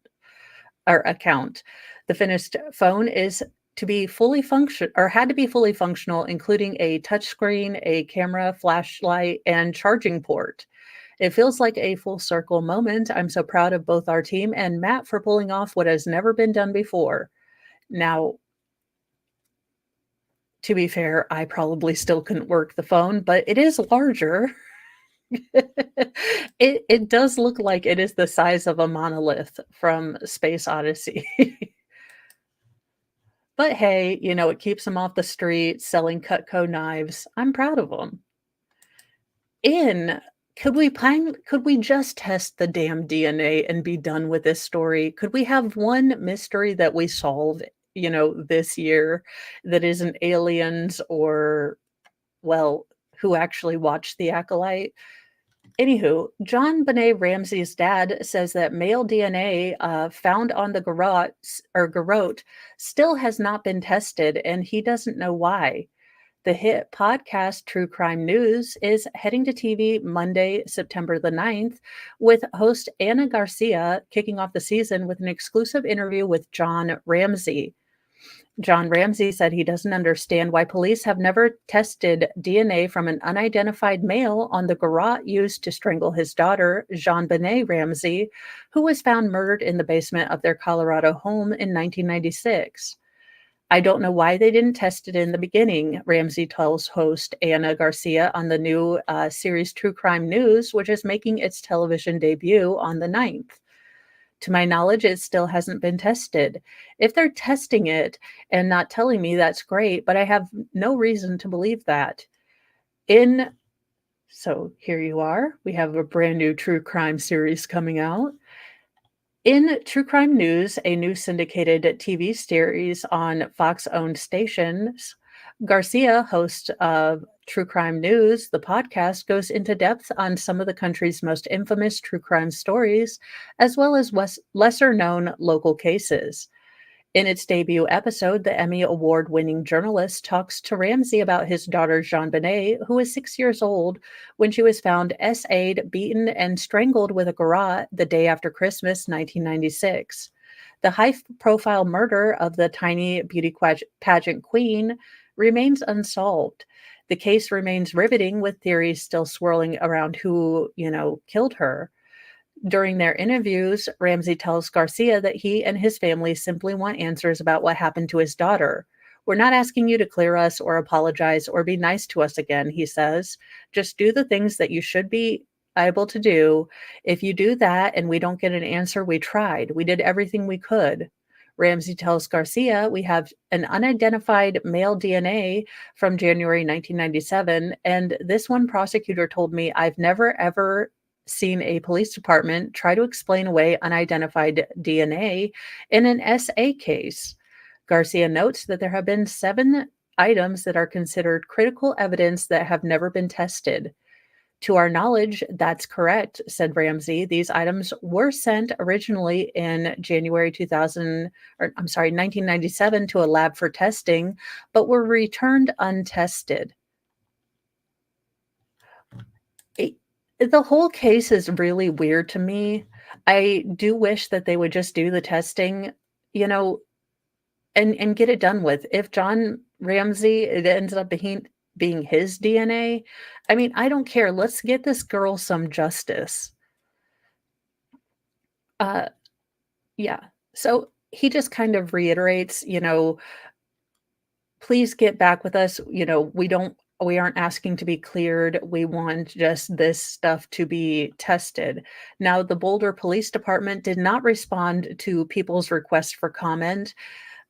or account. The finished phone is to be fully function or had to be fully functional, including a touchscreen, a camera, flashlight, and charging port. It feels like a full circle moment. I'm so proud of both our team and Matt for pulling off what has never been done before. Now, to be fair, I probably still couldn't work the phone, but it is larger. It does look like it is the size of a monolith from Space Odyssey. But hey, it keeps them off the street selling Cutco knives. I'm proud of them. In could we just test the damn DNA and be done with this story? Could we have one mystery that we solve, this year that isn't aliens or, well, who actually watched The Acolyte? Anywho, John Benet Ramsey's dad says that male DNA found on the garrote still has not been tested, and he doesn't know why. The hit podcast True Crime News is heading to TV Monday, September the 9th, with host Anna Garcia kicking off the season with an exclusive interview with John Ramsey. John Ramsey said he doesn't understand why police have never tested DNA from an unidentified male on the garrote used to strangle his daughter, Jean Benet Ramsey, who was found murdered in the basement of their Colorado home in 1996. I don't know why they didn't test it in the beginning, Ramsey tells host Anna Garcia on the new series True Crime News, which is making its television debut on the 9th. To my knowledge, it still hasn't been tested. If they're testing it and not telling me, that's great, but I have no reason to believe that. So here you are. We have a brand new true crime series coming out. In True Crime News, a new syndicated TV series on Fox-owned stations, Garcia, host of True Crime News, the podcast, goes into depth on some of the country's most infamous true crime stories, as well as lesser-known local cases. In its debut episode, the Emmy Award-winning journalist talks to Ramsey about his daughter, Jean Benet, who was 6 years old when she was found SA'd, beaten, and strangled with a garrote the day after Christmas, 1996. The high-profile murder of the tiny beauty pageant queen remains unsolved. The case remains riveting, with theories still swirling around who, killed her. During their interviews, Ramsey tells Garcia that he and his family simply want answers about what happened to his daughter. We're not asking you to clear us or apologize or be nice to us again, he says. Just do the things that you should be able to do. If you do that and we don't get an answer, we tried. We did everything we could. Ramsey tells Garcia, we have an unidentified male DNA from January 1997, and this one prosecutor told me I've never ever seen a police department try to explain away unidentified DNA in an SA case. Garcia notes that there have been 7 items that are considered critical evidence that have never been tested. To our knowledge, that's correct, said Ramsey. These items were sent originally in January 1997 to a lab for testing, but were returned untested. The whole case is really weird to me. I do wish that they would just do the testing, and get it done with. If John Ramsey, it ends up being his DNA, I mean, I don't care. Let's get this girl some justice. Uh, yeah. So he just kind of reiterates, please get back with us. We don't We aren't asking to be cleared. We want just this stuff to be tested. Now, the Boulder Police Department did not respond to people's request for comment,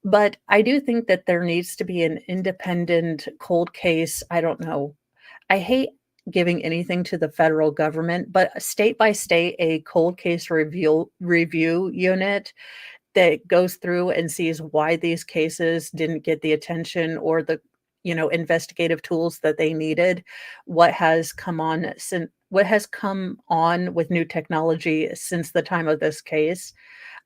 but I do think that there needs to be an independent cold case. I don't know. I hate giving anything to the federal government, but state by state, a cold case review unit that goes through and sees why these cases didn't get the attention or the, investigative tools that they needed, what has come on with new technology since the time of this case.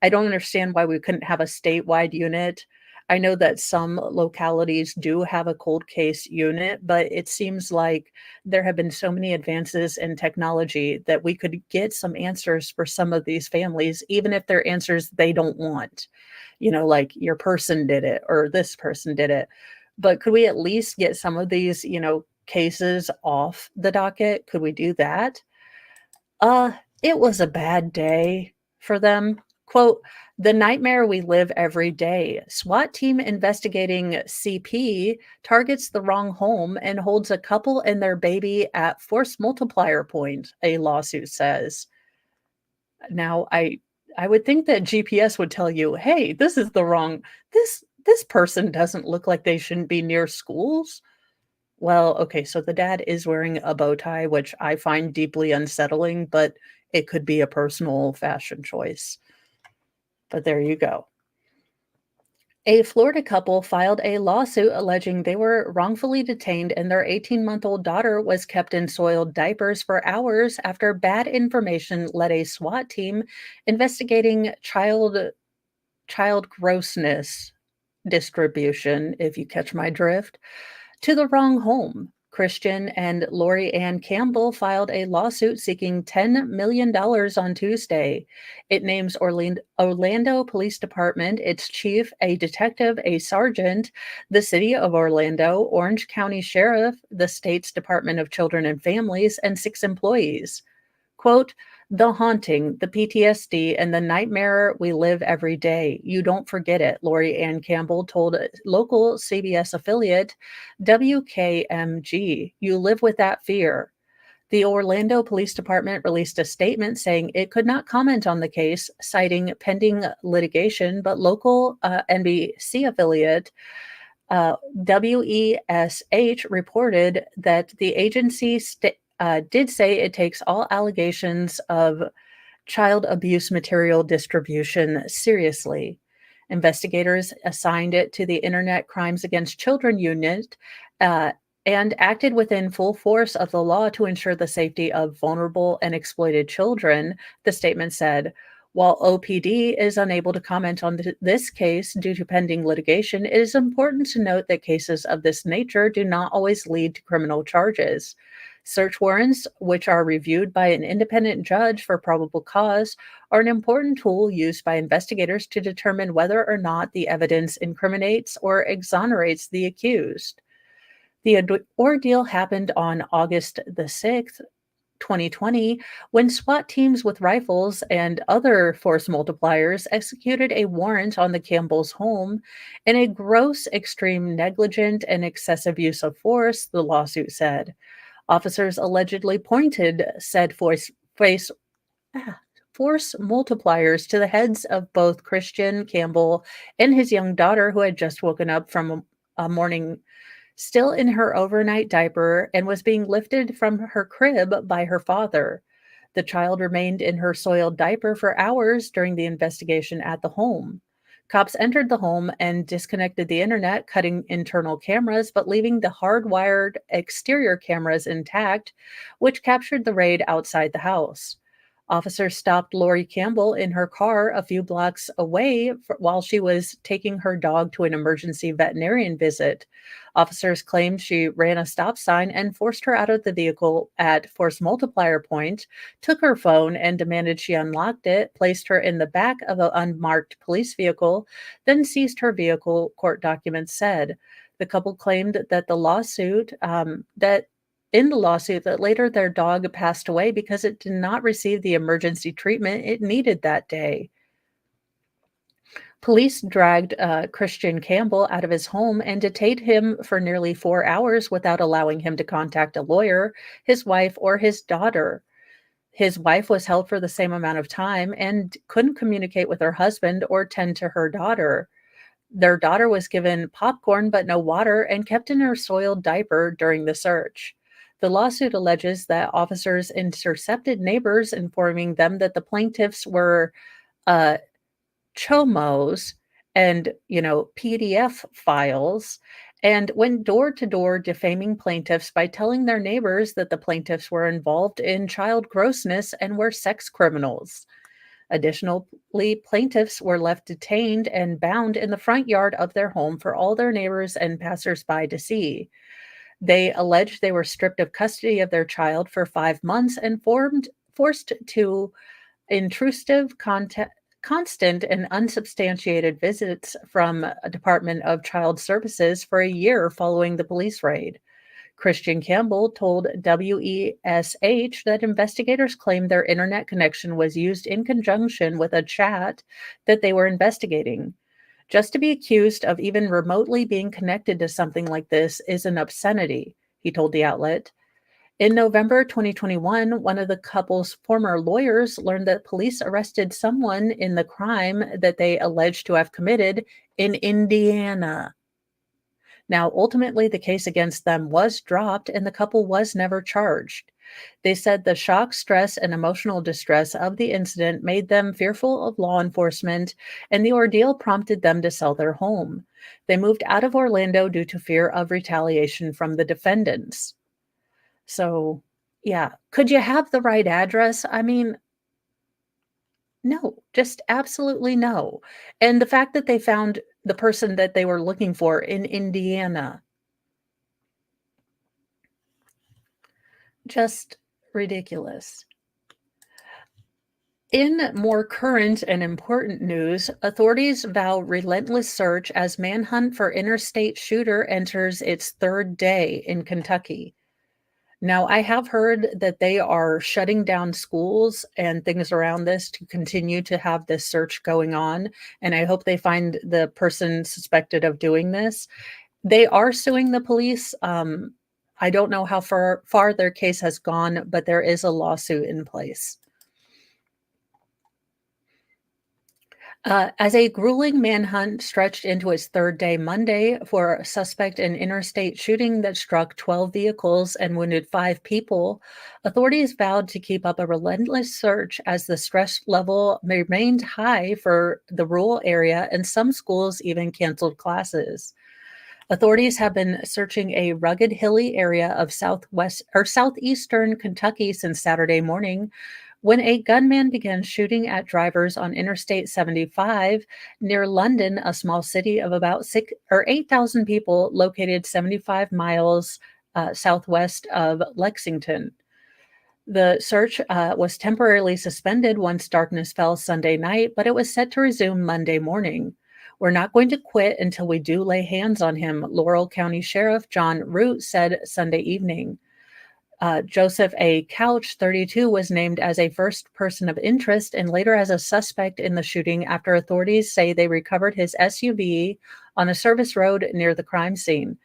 I don't understand why we couldn't have a statewide unit. I know that some localities do have a cold case unit, but it seems like there have been so many advances in technology that we could get some answers for some of these families, even if they're answers they don't want. Like your person did it or this person did it. But could we at least get some of these, cases off the docket? Could we do that? Uh, it was a bad day for them. Quote, "The nightmare we live every day. SWAT team investigating CP targets the wrong home and holds a couple and their baby at force multiplier point," a lawsuit says. Now, I would think that GPS would tell you, "Hey, this is the wrong this person doesn't look like they shouldn't be near schools." Well, okay, so the dad is wearing a bow tie, which I find deeply unsettling, but it could be a personal fashion choice. But there you go. A Florida couple filed a lawsuit alleging they were wrongfully detained and their 18-month-old daughter was kept in soiled diapers for hours after bad information led a SWAT team investigating child grossness distribution, if you catch my drift, to the wrong home. Christian and Lori Ann Campbell filed a lawsuit seeking $10 million on Tuesday. It names Orlando Police Department, its chief, a detective, a sergeant, the city of Orlando, Orange County Sheriff, the state's Department of Children and Families, and 6 employees. Quote, "The haunting, the PTSD, and the nightmare we live every day. You don't forget it," Lori Ann Campbell told a local CBS affiliate WKMG. "You live with that fear." The Orlando Police Department released a statement saying it could not comment on the case, citing pending litigation, but local NBC affiliate WESH reported that the agency did say it takes all allegations of child abuse material distribution seriously. Investigators assigned it to the Internet Crimes Against Children Unit and acted within full force of the law to ensure the safety of vulnerable and exploited children, the statement said. While OPD is unable to comment on this case due to pending litigation, it is important to note that cases of this nature do not always lead to criminal charges. Search warrants, which are reviewed by an independent judge for probable cause, are an important tool used by investigators to determine whether or not the evidence incriminates or exonerates the accused. The ordeal happened on August the 6th, 2020, when SWAT teams with rifles and other force multipliers executed a warrant on the Campbells' home in a gross, extreme, negligent, and excessive use of force, the lawsuit said. Officers allegedly pointed said force multipliers to the heads of both Christian Campbell and his young daughter, who had just woken up from a morning still in her overnight diaper and was being lifted from her crib by her father. The child remained in her soiled diaper for hours during the investigation at the home. Cops entered the home and disconnected the internet, cutting internal cameras, but leaving the hardwired exterior cameras intact, which captured the raid outside the house. Officers stopped Lori Campbell in her car a few blocks away while she was taking her dog to an emergency veterinarian visit. Officers claimed she ran a stop sign and forced her out of the vehicle at force multiplier point, took her phone and demanded she unlocked it, placed her in the back of an unmarked police vehicle, then seized her vehicle, court documents said. The couple claimed that in the lawsuit that later their dog passed away because it did not receive the emergency treatment it needed that day. Police dragged Christian Campbell out of his home and detained him for nearly 4 hours without allowing him to contact a lawyer, his wife, or his daughter. His wife was held for the same amount of time and couldn't communicate with her husband or tend to her daughter. Their daughter was given popcorn but no water and kept in her soiled diaper during the search. The lawsuit alleges that officers intercepted neighbors, informing them that the plaintiffs were uh, chomos and, PDF files, and went door to door defaming plaintiffs by telling their neighbors that the plaintiffs were involved in child grossness and were sex criminals. Additionally, plaintiffs were left detained and bound in the front yard of their home for all their neighbors and passersby to see. They alleged they were stripped of custody of their child for 5 months and forced to intrusive constant and unsubstantiated visits from a Department of Child Services for a year following the police raid. Christian Campbell told WESH that investigators claimed their internet connection was used in conjunction with a chat that they were investigating. Just to be accused of even remotely being connected to something like this is an obscenity, he told the outlet. In November 2021, one of the couple's former lawyers learned that police arrested someone in the crime that they alleged to have committed in Indiana. Now, ultimately, the case against them was dropped and the couple was never charged. They said the shock, stress, and emotional distress of the incident made them fearful of law enforcement, and the ordeal prompted them to sell their home. They moved out of Orlando due to fear of retaliation from the defendants. So, yeah. Could you have the right address? I mean, no, just absolutely no. And the fact that they found the person that they were looking for in Indiana, just ridiculous. In more current and important news, authorities vow relentless search as manhunt for interstate shooter enters its third day in Kentucky. Now, I have heard that they are shutting down schools and things around this to continue to have this search going on, and I hope they find the person suspected of doing this. They are suing the police. I don't know how far their case has gone, but there is a lawsuit in place. As a grueling manhunt stretched into its third day Monday for a suspect in interstate shooting that struck 12 vehicles and wounded 5 people, authorities vowed to keep up a relentless search as the stress level remained high for the rural area, and some schools even canceled classes. Authorities have been searching a rugged, hilly area of southeastern Kentucky since Saturday morning, when a gunman began shooting at drivers on Interstate 75 near London, a small city of about 8,000 people located 75 miles southwest of Lexington. The search was temporarily suspended once darkness fell Sunday night, but it was set to resume Monday morning. We're not going to quit until we do lay hands on him, Laurel County Sheriff John Root said Sunday evening. Joseph A. Couch, 32, was named as a first person of interest and later as a suspect in the shooting after authorities say they recovered his SUV on a service road near the crime scene.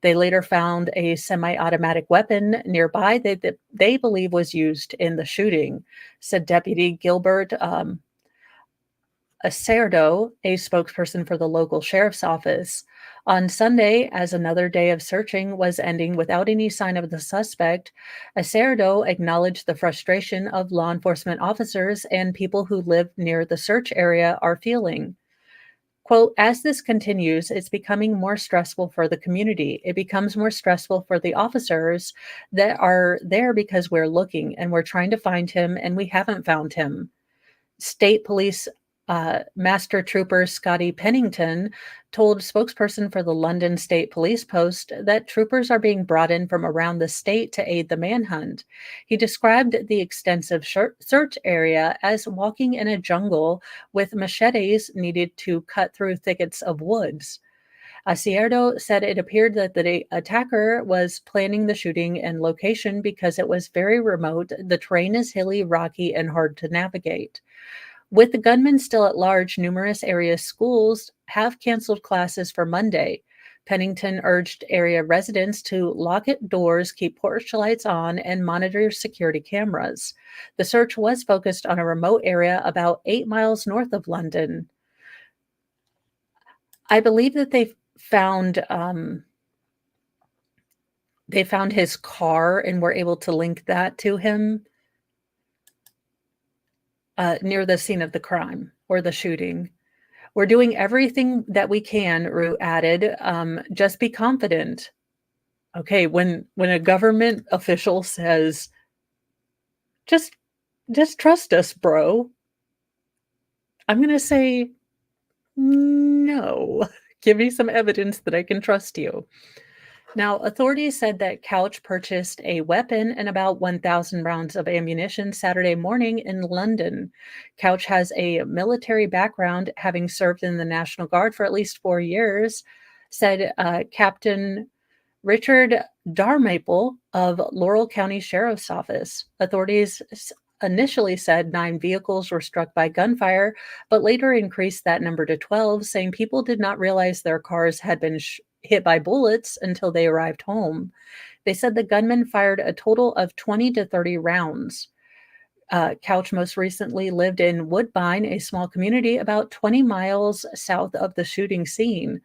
They later found a semi-automatic weapon nearby that they believe was used in the shooting, said Deputy Gilbert Acerdo, a spokesperson for the local sheriff's office. On Sunday, as another day of searching was ending without any sign of the suspect, Acerdo acknowledged the frustration of law enforcement officers and people who live near the search area are feeling. Quote, as this continues, it's becoming more stressful for the community. It becomes more stressful for the officers that are there because we're looking and we're trying to find him and we haven't found him. State Police Master Trooper Scotty Pennington told spokesperson for the London State Police Post that troopers are being brought in from around the state to aid the manhunt. He described the extensive search area as walking in a jungle with machetes needed to cut through thickets of woods. Acierdo said it appeared that the attacker was planning the shooting and location because it was very remote. The terrain is hilly, rocky, and hard to navigate. With the gunman still at large, numerous area schools have canceled classes for Monday. Pennington urged area residents to lock it doors, keep porch lights on, and monitor security cameras. The search was focused on a remote area about 8 miles north of London. I believe that they found his car and were able to link that to him near the scene of the crime or the shooting. We're doing everything that we can, Rue added. Just be confident. Okay, when a government official says, just just trust us, bro. I'm gonna say no. Give me some evidence that I can trust you. Now, authorities said that Couch purchased a weapon and about 1,000 rounds of ammunition Saturday morning in London. Couch has a military background, having served in the National Guard for at least 4 years, said Captain Richard Darmaple of Laurel County Sheriff's Office. Authorities initially said 9 vehicles were struck by gunfire, but later increased that number to 12, saying people did not realize their cars had been hit by bullets until they arrived home. They said the gunman fired a total of 20 to 30 rounds. Couch most recently lived in Woodbine, a small community about 20 miles south of the shooting scene.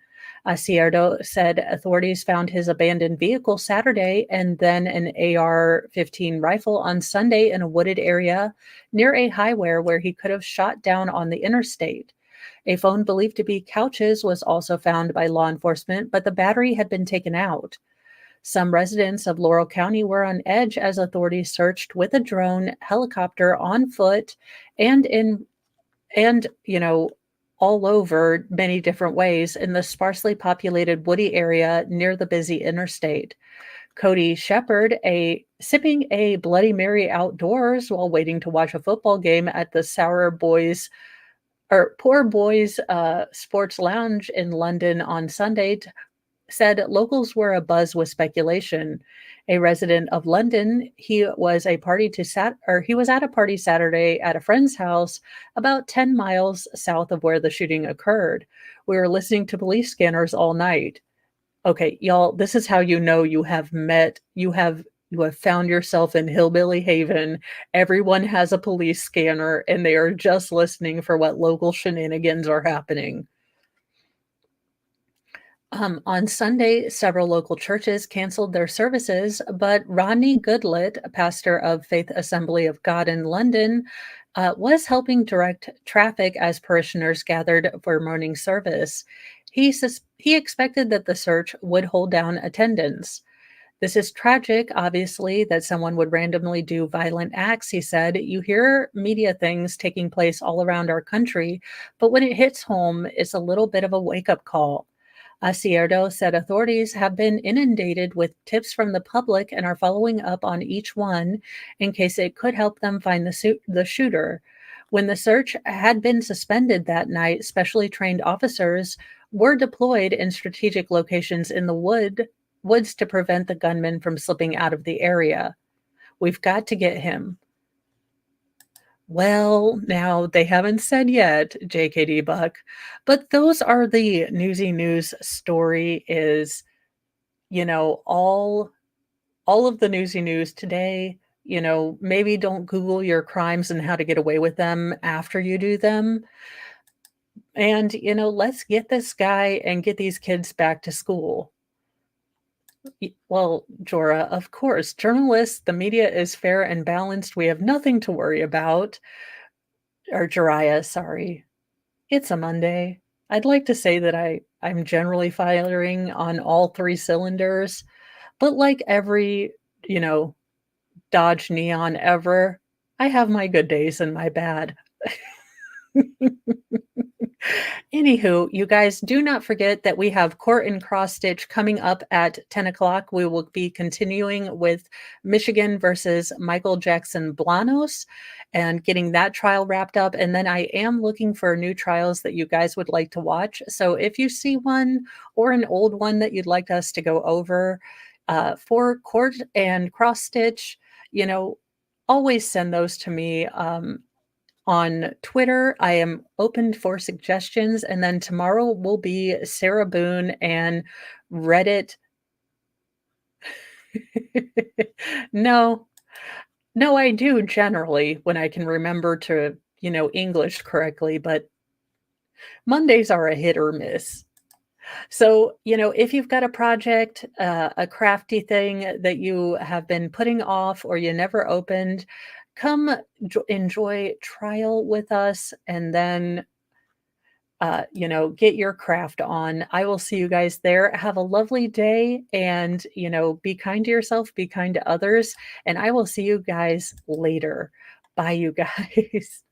Cierto said authorities found his abandoned vehicle Saturday and then an AR-15 rifle on Sunday in a wooded area near a highway where he could have shot down on the interstate. A phone believed to be Couch's was also found by law enforcement, but the battery had been taken out. Some residents of Laurel County were on edge as authorities searched with a drone, helicopter, on foot, and all over many different ways in the sparsely populated woody area near the busy interstate. Cody Shepard, sipping a Bloody Mary outdoors while waiting to watch a football game at the Poor Boys Sports Lounge in London on Sunday, said locals were abuzz with speculation. A resident of London, he was at a party Saturday at a friend's house about 10 miles south of where the shooting occurred. We were listening to police scanners all night. Okay, y'all, this is how you know you have found yourself in Hillbilly Haven. Everyone has a police scanner and they are just listening for what local shenanigans are happening. On Sunday, several local churches canceled their services, but Rodney Goodlett, a pastor of Faith Assembly of God in London, was helping direct traffic as parishioners gathered for morning service. He expected that the search would hold down attendance. This is tragic, obviously, that someone would randomly do violent acts, he said. You hear media things taking place all around our country, but when it hits home, it's a little bit of a wake-up call. Cierto said authorities have been inundated with tips from the public and are following up on each one in case it could help them find the shooter. When the search had been suspended that night, specially trained officers were deployed in strategic locations in the woods to prevent the gunman from slipping out of the area. We've got to get him. Well, now they haven't said yet, JKD Buck, but those are the newsy news story is, all of the newsy news today. Maybe don't Google your crimes and how to get away with them after you do them. And, let's get this guy and get these kids back to school. Well, Jorah, of course, journalists, the media is fair and balanced. We have nothing to worry about. Or Jariah, sorry. It's a Monday. I'd like to say that I'm generally firing on all 3 cylinders, but like every, Dodge Neon ever, I have my good days and my bad. Anywho, you guys do not forget that we have Court and Cross Stitch coming up at 10 o'clock. We will be continuing with Michigan versus Michael Jackson Blanos and getting that trial wrapped up. And then I am looking for new trials that you guys would like to watch. So if you see one or an old one that you'd like us to go over for Court and Cross Stitch, always send those to me. On Twitter, I am open for suggestions, and then tomorrow will be Sarah Boone and Reddit. No, no, I do generally when I can remember to, English correctly, but Mondays are a hit or miss. So, if you've got a project, a crafty thing that you have been putting off or you never opened, come enjoy trial with us and then, get your craft on. I will see you guys there. Have a lovely day and, be kind to yourself, be kind to others, and I will see you guys later. Bye, you guys.